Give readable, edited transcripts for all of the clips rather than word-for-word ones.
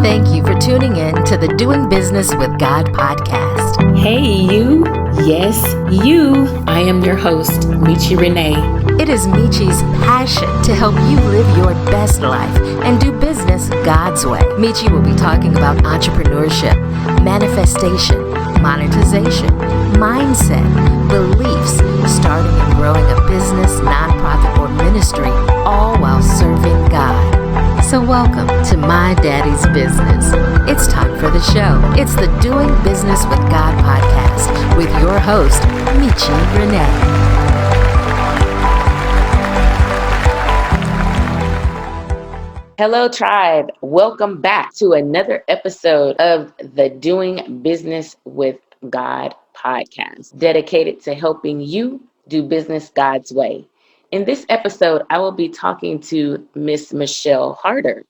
Thank you for tuning in to the Doing Business with God podcast. Hey, you. Yes, you. I am your host, Michi Renee. It is Michi's passion to help you live your best life and do business God's way. Michi will be talking about entrepreneurship, manifestation, monetization, mindset, beliefs, starting and growing a business, nonprofit, or ministry, all while serving God. So welcome to My Daddy's Business. It's time for the show. It's the Doing Business with God podcast with your host, Michi Renee. Hello, tribe. Welcome back to another episode of the Doing Business with God podcast, dedicated to helping you do business God's way. In this episode, I will be talking to Miss Michelle Harder.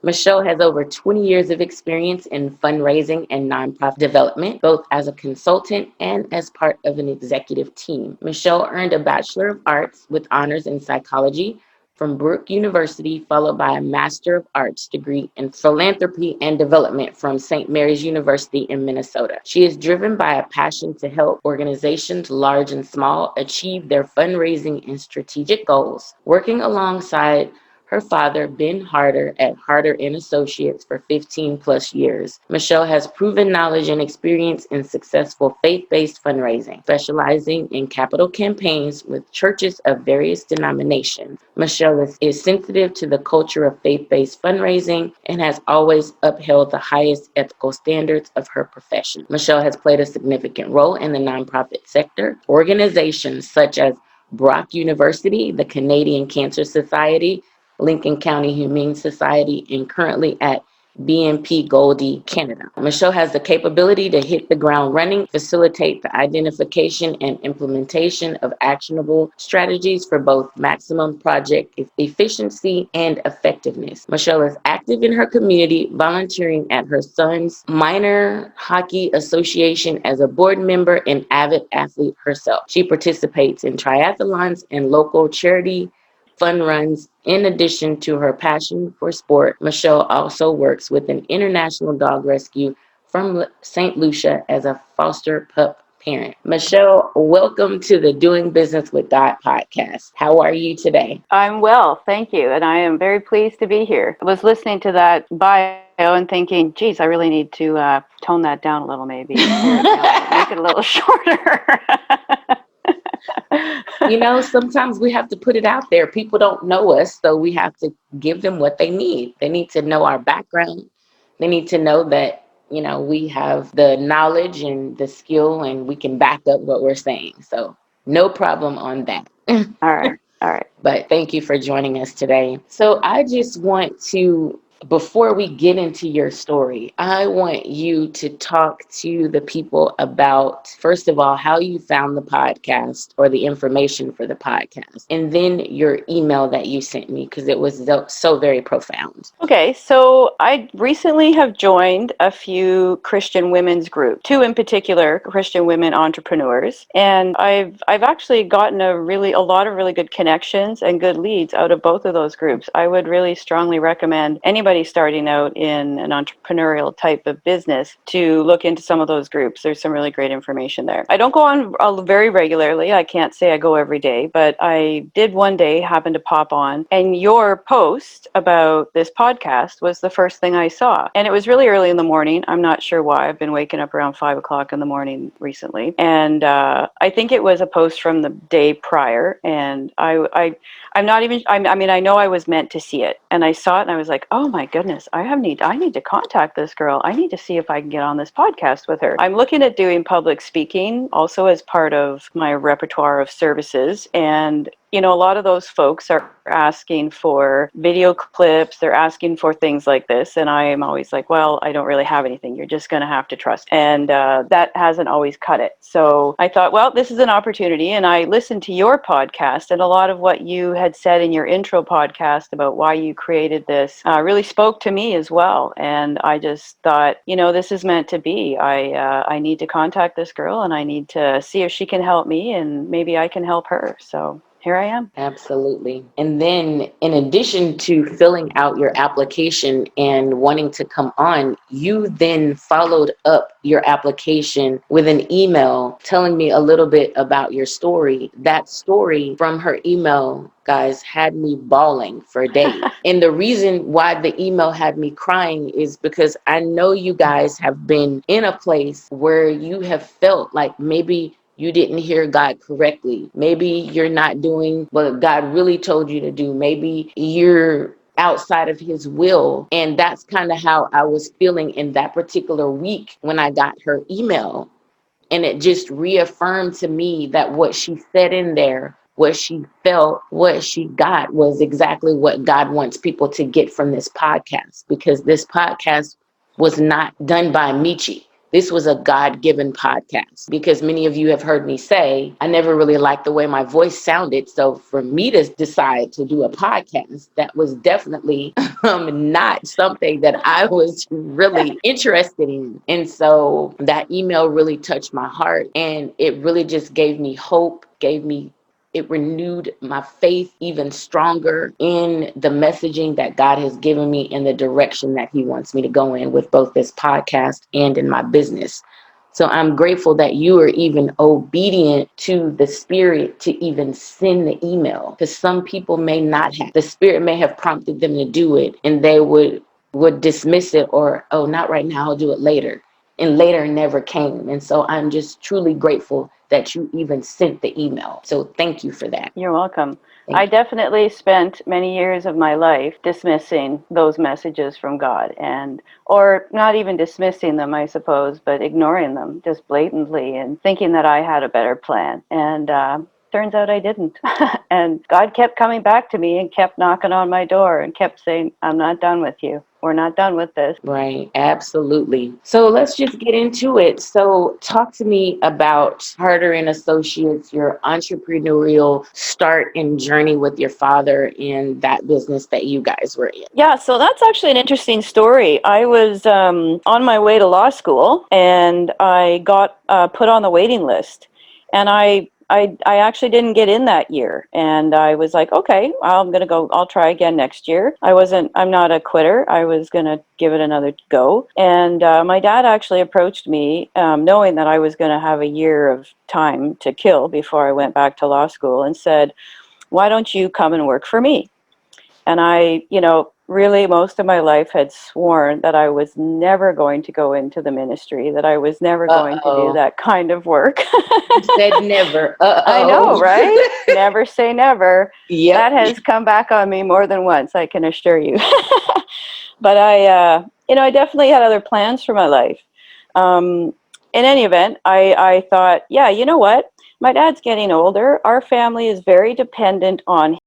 Michelle has over 20 years of experience in fundraising and nonprofit development, both as a consultant and as part of an executive team. Michelle earned a Bachelor of Arts with honors in psychology from Brooke University, followed by a Master of Arts degree in philanthropy and development from St. Mary's University in Minnesota. She is driven by a passion to help organizations, large and small, achieve their fundraising and strategic goals, working alongside her father, Ben Harder, at Harder & Associates for 15 plus years. Michelle has proven knowledge and experience in successful faith-based fundraising, specializing in capital campaigns with churches of various denominations. Michelle is sensitive to the culture of faith-based fundraising and has always upheld the highest ethical standards of her profession. Michelle has played a significant role in the nonprofit sector. Organizations such as Brock University, the Canadian Cancer Society, Lincoln County Humane Society, and currently at BNP Goldie, Canada. Michelle has the capability to hit the ground running, facilitate the identification and implementation of actionable strategies for both maximum project efficiency and effectiveness. Michelle is active in her community, volunteering at her son's minor hockey association as a board member and avid athlete herself. She participates in triathlons and local charity fun runs. In addition to her passion for sport, Michelle also works with an international dog rescue from St. Lucia as a foster pup parent. Michelle, welcome to the Doing Business with God podcast. How are you today? I'm well, thank you. And I am very pleased to be here. I was listening to that bio and thinking, geez, I really need to tone that down a little, maybe. Make it a little shorter. You know, sometimes we have to put it out there. People don't know us, so we have to give them what they need. They need to know our background. They need to know that, you know, we have the knowledge and the skill and we can back up what we're saying. So no problem on that. All right. But thank you for joining us today. So I just want to, before we get into your story, I want you to talk to the people about, first of all, how you found the podcast or the information for the podcast, and then your email that you sent me, because it was so very profound. Okay, so I recently have joined a few Christian women's groups, two in particular, Christian women entrepreneurs, and I've actually gotten a lot of really good connections and good leads out of both of those groups. I would really strongly recommend anybody starting out in an entrepreneurial type of business to look into some of those groups. There's some really great information there. I don't go on very regularly. I can't say I go every day, but I did one day happen to pop on, and your post about this podcast was the first thing I saw. And it was really early in the morning. I'm not sure why. I've been waking up around 5 o'clock in the morning recently. And I think it was a post from the day prior. And I'm not even, I mean, I know I was meant to see it, and I saw it and I was like, oh my goodness, I need to contact this girl. I need to see if I can get on this podcast with her. I'm looking at doing public speaking also as part of my repertoire of services. And you know, a lot of those folks are asking for video clips. They're asking for things like this. And I am always like, well, I don't really have anything. You're just going to have to trust. And that hasn't always cut it. So I thought, well, this is an opportunity. And I listened to your podcast, and a lot of what you had said in your intro podcast about why you created this really spoke to me as well. And I just thought, you know, this is meant to be. I need to contact this girl, and I need to see if she can help me, and maybe I can help her. So here I am. Absolutely. And then, in addition to filling out your application and wanting to come on, you then followed up your application with an email telling me a little bit about your story. That story from her email, guys, had me bawling for days. And the reason why the email had me crying is because I know you guys have been in a place where you have felt like maybe you didn't hear God correctly. Maybe you're not doing what God really told you to do. Maybe you're outside of his will. And that's kind of how I was feeling in that particular week when I got her email. And it just reaffirmed to me that what she said in there, what she felt, what she got was exactly what God wants people to get from this podcast, because this podcast was not done by Michi. This was a God-given podcast, because many of you have heard me say, I never really liked the way my voice sounded. So for me to decide to do a podcast, that was definitely not something that I was really interested in. And so that email really touched my heart, and it really just gave me hope, it renewed my faith even stronger in the messaging that God has given me in the direction that he wants me to go in with both this podcast and in my business. So I'm grateful that you are even obedient to the Spirit to even send the email, because some people may not have. The Spirit may have prompted them to do it, and they would dismiss it, or, oh, not right now, I'll do it later. And later never came. And so I'm just truly grateful that you even sent the email. So thank you for that. You're welcome. Thank I you. definitely spent many years of my life dismissing those messages from God, and or not even dismissing them, I suppose, but ignoring them just blatantly and thinking that I had a better plan. And turns out I didn't. And God kept coming back to me and kept knocking on my door and kept saying, I'm not done with you. We're not done with this. Right, absolutely. So let's just get into it. So talk to me about Harder and Associates, your entrepreneurial start and journey with your father in that business that you guys were in. Yeah, so that's actually an interesting story. I was on my way to law school, and I got put on the waiting list, and I actually didn't get in that year, and I was like, okay, I'm gonna go. I'll try again next year. I'm not a quitter. I was gonna give it another go, and my dad actually approached me, knowing that I was gonna have a year of time to kill before I went back to law school, and said, why don't you come and work for me? And I, really most of my life had sworn that I was never going to go into the ministry, that I was never going to do Uh-oh. that kind of work. You said never. I know, Uh-oh. right? Never say never. Yep. That has come back on me more than once, I can assure you. But I definitely had other plans for my life. In any event, I thought, yeah, you know what? My dad's getting older. Our family is very dependent on